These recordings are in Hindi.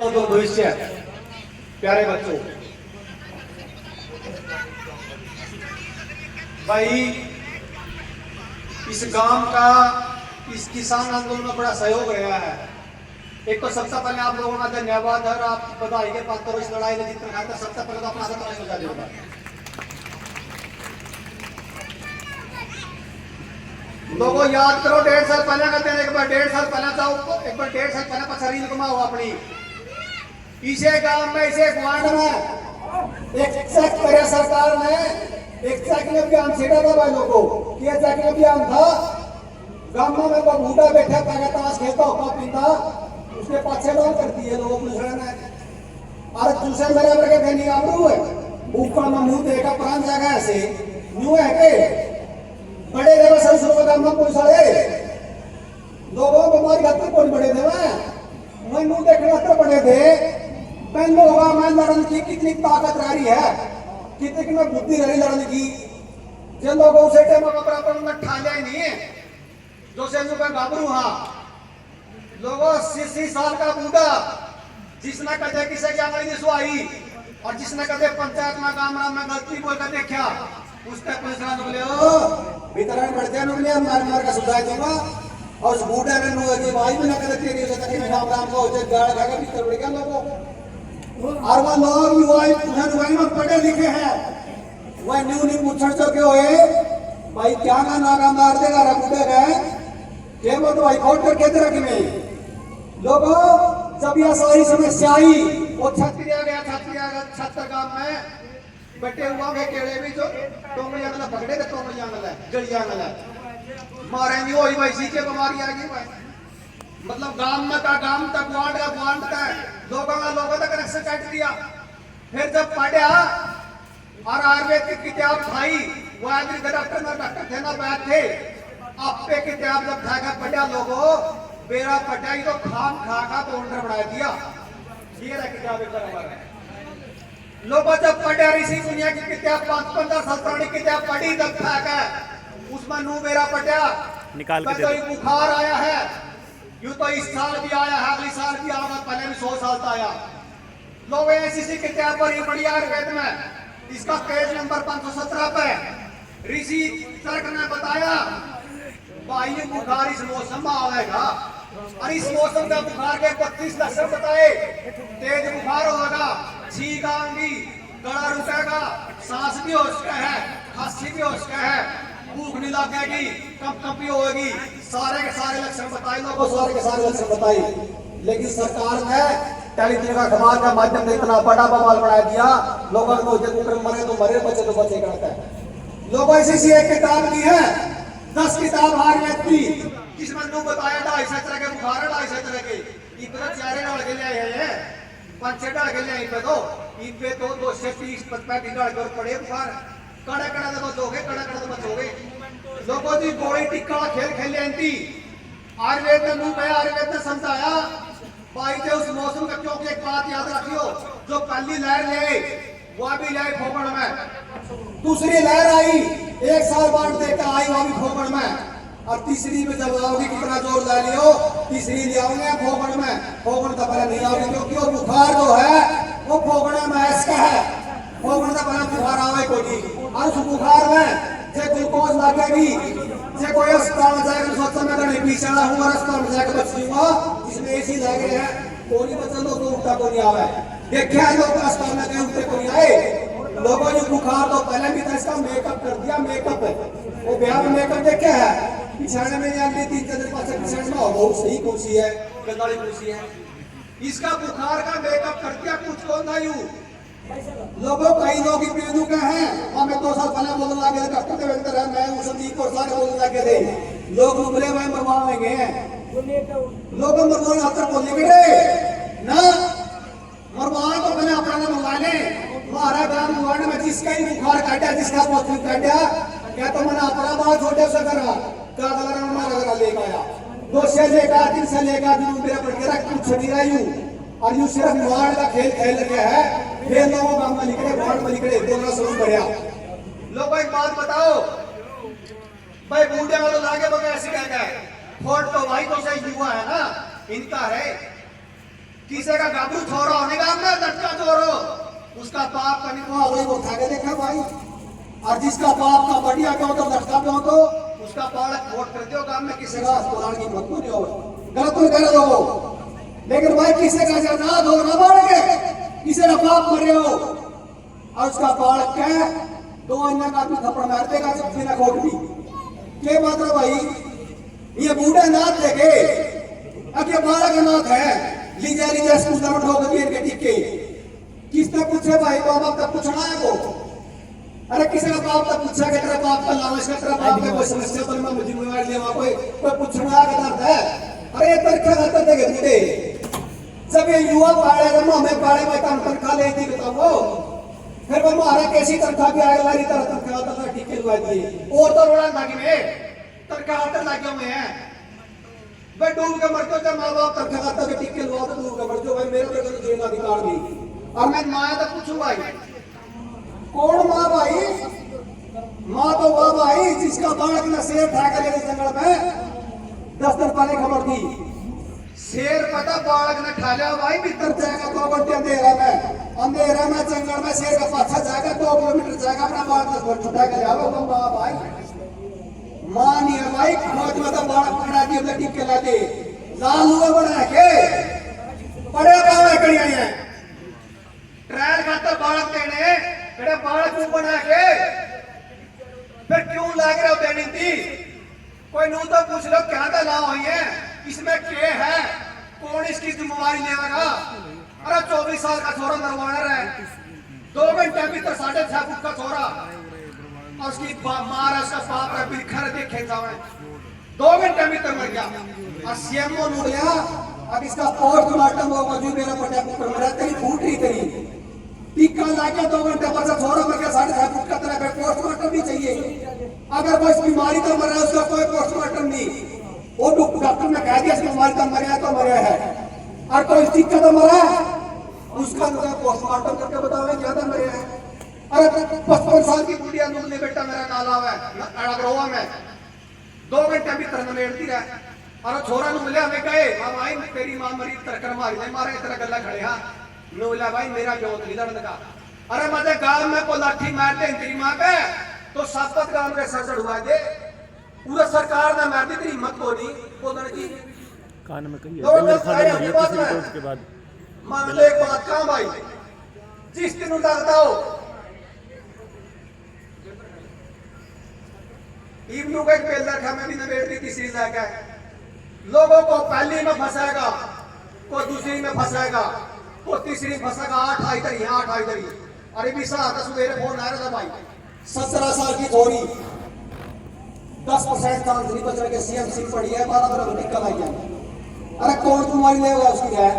तो भविष्य प्यारे बच्चों, भाई इस गांव का इस किसान आंदोलन में बड़ा सहयोग रहा है। एक तो सबसे पहले आप लोगों का धन्यवाद है, आप बधाई के पात्र हो इस लड़ाई में जितना खाते। सबसे पहले तो अपना हाथ बजा देगा। लोगों याद करो 1.5 साल पहले का दिन, एक बार 1.5 साल पहले जाओ, एक बार 1.5 साल पहले पछाड़ी घुमाओ अपनी इसे गांव में, इसे वार्ड में एक चेक करे सरकार ने, एक चेक में अभियान छेड़ा था भाई लोगों कि यह चेक में अभियान था। गांव में वो बूढ़ा बैठा था, ताश खेलता होता पीता, उसके पाछे डाल करती है लोगों पुलिस ने। और दूसरे मेरे वर्ग के नहीं आबरू है ऊपर में मुंह देखा प्राण जगह से न्यू है के बड़े देवा सब शुरू गांव में पुलिस वाले लोगों को मारी खाते कौन बड़े देवा मैं मुंह देखने तो बड़े थे। पहले होगा मैं लड़ने की कितनी ताकत रही है, कितनी में बुद्धि रही लड़ने की। जिन लोगों उसे टाइम बराबर में ठालिया ही नहीं है जो से का गाबरू। हाँ लोगों 80 साल का बूढ़ा जिसने कदे किसी की आंगली नहीं सुहाई और जिसने कदे पंचायत में गांव में गलती बोल कर देखा उसका पुलिस वाला बोले ओ भीतर बढ़ते नुगले मार मार का सुधार दूंगा। और उस बूढ़े ने नुआ की भाई में ना करे तेरी वजह से गांव गांव को उसे गाड़ खाकर भीतर बढ़ गया लोगों। और वो लोग युवाई में पढ़े लिखे हैं, वह न्यू न्यू पूछड़ चुके हुए भाई क्या ना नागा मार देगा रखते गए के वो तो भाई कोर्ट करके दे रखे में लोगों। जब यह सारी समस्या आई वो छत्तर गांव में बटे हुआ के केड़े भी जो टोंगली अगला पकड़े तो टोंगली अगला जड़ी अगला मारेंगे वही वैसी के बीमारी आ गई भाई। मतलब गांव में का गांव तक वार्ड का वार्ड तक लोगों तक कनेक्शन काट दिया। फिर जब पढ़ा और आयुर्वेद की किताब खाई, वो आदमी डॉक्टर थे ना बैठ थे आपे किताब जब खाएगा पढ़ा लोगों बेरा पटाई तो खाम खा का काउंटर बढ़ा दिया। ये रहा किताब बराबर लोगों जब पढ़ा ऋषि दुनिया की किताब 5-15 साल पुरानी किताब पढ़ी तब खाएगा उसमें नू बेरा पटा निकाल के तो बुखार आया है यूं तो इस साल भी आया है, अगले साल भी आएगा, पहले भी 100 साल आया। लोग ऐसी किताब पर बढ़िया आयुर्वेद में इसका पेज नंबर 517 पे ऋषि चरक ने बताया भाई बुखार इस मौसम में आएगा और इस मौसम का बुखार के 32 लक्षण बताए। तेज बुखार होगा, छींक आएगी, गला रुकेगा, सांस भी हो सकता है, खांसी भी हो सकता है, भूख नहीं लगेगी, कंपकंपी होगी, सारे के सारे लक्षण बताए लोगों, सारे के सारे लक्षण बताए। लेकिन सरकार ने टेलीविजन का अखबार का माध्यम से इतना बड़ा बवाल बढ़ा दिया लोगों को मरे तो मरे, बचे तो बचे करता है। लोगों ऐसी एक किताब ली है 10 किताब आयुर्वेद की जिसमें नू बताया 250 तरह के बुखार है, 250 तरह के इतना चारे डाल के ले आए हैं 5-6 डाल के ले आए इन पे तो 230-35 डाल कर पड़े बुखार कड़ा कड़ा तो बचोगे, कड़ा कड़ा तो बचोगे। लोगों की गोली टिक्का खेल खेले एंटी आयुर्वेद ने नू गया, आयुर्वेद ने समझाया भाई थे उस मौसम का। क्योंकि एक बात याद रखियो जो पहली लहर ले वो भी ले फोकड़ में, दूसरी लहर आई 1 साल बाद देकर आई वो भी फोकड़ में, और तीसरी में जब आओगी कितना जोर ला लियो तीसरी ले आओगे फोकड़ में, फोकड़ तो पहले नहीं आओगी क्योंकि वो बुखार जो है वो फोकड़ में इसका है, फोकड़ तो पहले बुखार आवे कोई और उस बुखार में जे ग्लूकोज लगेगी जे कोई अस्पताल में जाएगा सोचता मैं तो नहीं पीछे हूँ अस्पताल में जाकर बच जाऊंगा जिसमें एसी लगे हैं कोई बचा लोग तो उठा को नहीं आवे। देखा लोग अस्पताल में गए उठते को नहीं आए। लोगों ने बुखार तो पहले भी था इसका मेकअप कर दिया, मेकअप वो ब्याह में मेकअप देखे है पिछाड़े में जाके 3-4 दिन पास पिछाड़ में बहुत सही कुर्सी है, गंदाली कुर्सी है, इसका बुखार का मेकअप कर दिया कुछ को ना यूं। लोगों कई लोग पीड़ू के हैं हमें 2 साल पहले बोलने लगे डॉक्टर के बेहतर है मैं उस संदीप और सारे बोलने लगे थे लोग मुबले में मरवाएंगे लोग मरवाने हफ्ते बोलेंगे ना मरवाए तो पहले अपना मंगा ले हमारा गांव मुआने में जिसका ही बुखार काटा जिसका पॉजिटिव काटा क्या तो मैंने अपना बात छोटे से करा क्या कलर हमारा घर लेकर आया 2 से लेकर 3 से लेकर दिन मेरा पड़ गया कुछ नहीं रही और यूं सिर्फ वार्ड का खेल खेल रखे है फिर लोगों गांव में निकले वार्ड में निकले दोनों शुरू बढ़िया। लोगों एक बात बताओ भाई बूढ़े वालों लागे बगैर ऐसे क्या है फोट तो भाई तो सही युवा है ना इनका है किसी का गाबरू छोरो होने का मैं लटका छोरो उसका बाप का नहीं हुआ वही वो खा के देखा भाई। और जिसका बाप का बढ़िया क्यों तो लटका क्यों तो उसका बालक वोट करते हो गांव में किसी का अस्पताल की मत पूरी हो गलत तो गलत हो। लेकिन भाई किसी का जनाद हो ना बढ़ के किसी का बाप मरे हो और उसका बालक क्या दो अन्य का भी थप्पड़ मार देगा सब बिना कोट भी के मतलब भाई ये बूढ़े नाथ देखे अब ये बालक नाथ है लीजा स्कूल में ठोक दिए के टिके किसने पूछे भाई बाप तक पूछना है वो। अरे किसी का बाप तक पूछा कि तेरा बाप का लालच का तेरा बाप का कोई समस्या तो मैं मुझे जिम्मेवारी लिया कोई पूछना का दर्द है। अरे ये तनखा खाता देखे बूढ़े जब ये युवा पाड़े जब हमें पाड़े में तनखा ले दी बताओ वो फिर वो हमारा कैसी तनखा भी आएगा लारी तरह तनखा होता ठीक के लगा दिए और तो रोड़ा लागी में तनखा हाथ लागे हुए हैं भाई डूब के मर जब माँ बाप तनखा खाता के टिक्के लगा तो डूब के मर जो भाई मेरे को तो जीने का अधिकार नहीं। और मैं माँ तक पूछूं भाई कौन माँ भाई माँ तो वह भाई जिसका बालक ने शेर ठा कर ले जंगल में 10 दिन पहले खबर दी शेर पता बालक ने खा लिया भाई भीतर जाएगा 2 घंटे अंधेरा में जंगल में शेर का पाछा जाएगा 2 किलोमीटर जाएगा अपना बालक को छुटा के जाओ तुम माँ भाई माँ नहीं है भाई खोज में तो बालक पकड़ा दिए अपने टिक्के लाते लाल हुए बना के बड़े बाबा कड़िया है ट्रायल खातर बालक देने बेटा बालक क्यों बना के फिर क्यों लाग रहे हो देनी थी कोई नू तो पूछ लो क्या तो ला हुई है इसमें क्या है कौन इसकी जिम्मेवारी लेगा। अरे 24 साल का छोरा नरवाना है 2 घंटे भीतर 6.5 फुट का छोरा और उसकी माँ उसका बाप है बिखर देखे जावे 2 घंटे भीतर मर गया और सीएमओ लूट गया। अब इसका पोस्टमार्टम होगा जो मेरा पटा पुत्र मरा तेरी फूट रही तेरी टीका लाके 2 घंटे बाद छोरा मर गया 6.5 फुट का तरह पोस्टमार्टम भी चाहिए। अगर कोई बीमारी तो मरा है उसका कोई पोस्टमार्टम नहीं वो डॉक्टर ने कह दिया बीमारी तो मरा तो मरा है और कोई टीका तो मरा है उसका पोस्टमार्टम करके बताओ क्या था मरे है। अरे 55 साल की बुढ़िया दूसरे बेटा मेरा नाला है अड़गरोवा में 2 घंटे भी तरह लेटती रहे और छोरा नु मिले हमें कहे मां भाई तेरी मां मरी तरकर मारी नहीं मारे इतना गल्ला खड़े हां नु बोला भाई मेरा क्यों तो इधर लगा। अरे मजे गांव में को लाठी मारते तेरी मां पे तो सापत गांव के सर चढ़वा दे पूरा सरकार ने मार दी तेरी हिम्मत को नहीं बोलने की कान में कही है उसके बाद मान ले एक बात कहां भाई जिस दिन लगता हो इब्नू का एक पेलर था मैं भी नवेड़ दी तीसरी लाके लोगों को पहली में फंसाएगा को दूसरी में फंसाएगा को तीसरी फंसाएगा 8 आई तरी 8 आई तरी। अरे भी साथ सवेरे फोन आ रहा था भाई 17 साल की छोरी 10% चांस नहीं बच रहा कि सीएम सिंह पड़ी है 12 निकल आई है। अरे कौन जिम्मेवारी लेगा उसकी है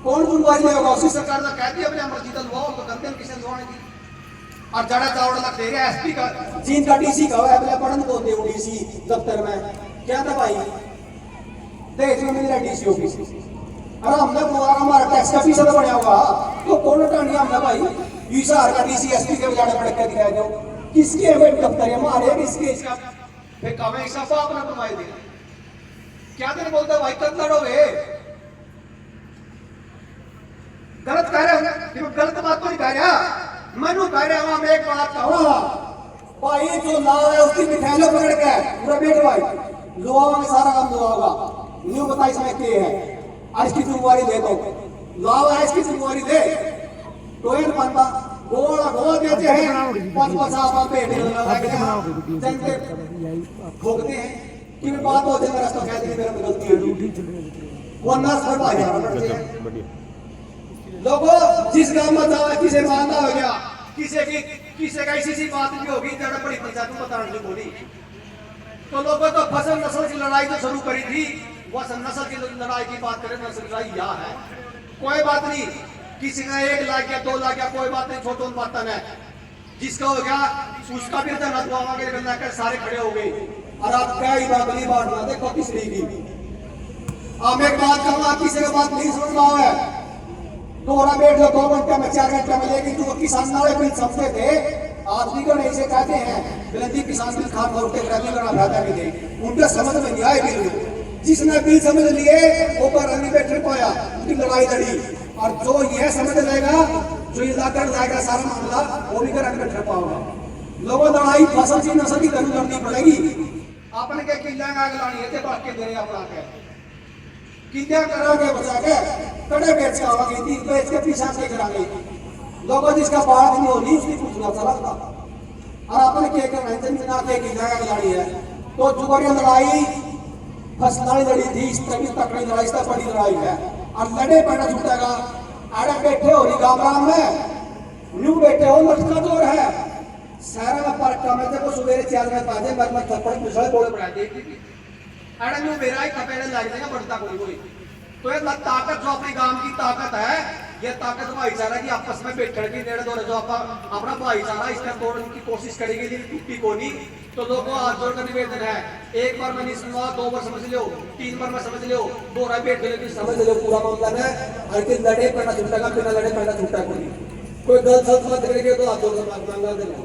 कौन जिम्मेवारी लेगा उसी सरकार ने कह दिया अपने मर्जी का लुआओ तो गंदे किसी लुआने की और जड़ा चावड़ा लग दे रहा एसपी का जीन का डीसी का है अपने पढ़न को दे डीसी दफ्तर में क्या था भाई देश में मिल रहा डीसी ऑफिस। अरे हमने हमारा टैक्स का फीस तो बढ़िया होगा तो कौन हटानी हमने भाई यूसर का डीसी एसपी के बजाय पढ़ के दिखाया दो किसके हमें दफ्तर है हमारे किसके इसका फिर कमें इसका बाप ना कमाई दे क्या दिन बोलता भाई कब लड़ोगे गलत कह रहे हो गलत बात तो नहीं कह रहा मनु कह रहा हूं मैं एक बात कहूंगा भाई जो लाभ है उसकी मिठाई लो पकड़ के पूरा बेट भाई लोहा में सारा काम दुआ होगा न्यू बताई समय के है आज की जिम्मेवारी दे दो लाभ है इसकी जिम्मेवारी दे टोयल बनता गोला गोला देते हैं 5-5 साल पे जनते भोगते हैं कि बात हो जाए रास्ता कह दे मेरा गलती है वो ना सर भाई बढ़ते हैं लोगों जिस गांव में जाओ किसी मानना हो गया किसी का इसी बात भी होगी जड़ बड़ी पंचायत में बताने की बोली तो लोगों तो फसल नस्ल की लड़ाई जो शुरू करी थी वह नस्ल की लड़ाई की बात करें नस्ल की लड़ाई यह है कोई बात नहीं किसी का 1 लाख या 2 लाख या कोई बात नहीं छोटो बात है जिसका हो गया उसका भी तो सारे खड़े हो गए और आप क्या ही अगली बात ना देखो तीसरी की अब एक बात कहूंगा किसी का बात नहीं समझ रहा है दोहरा बैठ लो 2 घंटे में 4 घंटे में लेकिन जो किसान नाले बिल समझते थे आदमी को नहीं से कहते हैं बिलंदी किसान बिल खान और उठे कराने का फायदा भी दे उनके समझ में नहीं आए बिल जिसने भी समझ लिए वो पर नहीं बैठ पाया, उसकी लड़ाई लड़ी। और जो यह समझ लेगा, जो ये लाकर लाएगा सारा मामला, वो भी कर बैठ पाओगा। लोगों लड़ाई फसल की नस्ल की जरूर करनी पड़ेगी। अपन के किल्ला आग लानी है, बात के दे अपना के किल्ला कराओगे बचा के कड़े बेच के आवागे, तीन बेच के पीछा से करांगे। लोगों जिसका बात नहीं होनी उसकी पूछना चला। और अपन के करना जना के किल्ला आग लानी है, तो जुगाड़ी लड़ाई फसलाई लड़ी थी, इस तकड़ी लड़ाई, इस बड़ी लड़ाई है। और लड़े पैना छूटेगा। आड़े बैठे हो रही गामराम में, न्यू बैठे हो लटका जोर है सारा में पर कम है। देखो सुबह 4 में पाजे मर थप्पड़ पिछले बोल बना दे अड़ा न्यू मेरा ही खपेड़े लग जाएगा बढ़ता कोई। तो ये ताकत जो अपने गांव की ताकत है, ये ताकत भाईचारा की आपस में बैठने की नेड़े दौड़े जो अपना भाईचारा इसका तोड़ने की कोशिश करेगी, टूटी को नहीं। तो लोगों हाथ जोड़ कर निवेदन है, एक बार मैं नहीं सुनवा, 2 बार समझ लो, 3 बार मैं समझ लो, 2 राय बैठ गए समझ लो पूरा मामला है। हर लड़े पैना छूटेगा, बिना लड़े पैना छूटा कोई गलत मत करेंगे तो हाथ जोड़ कर मांगा देना।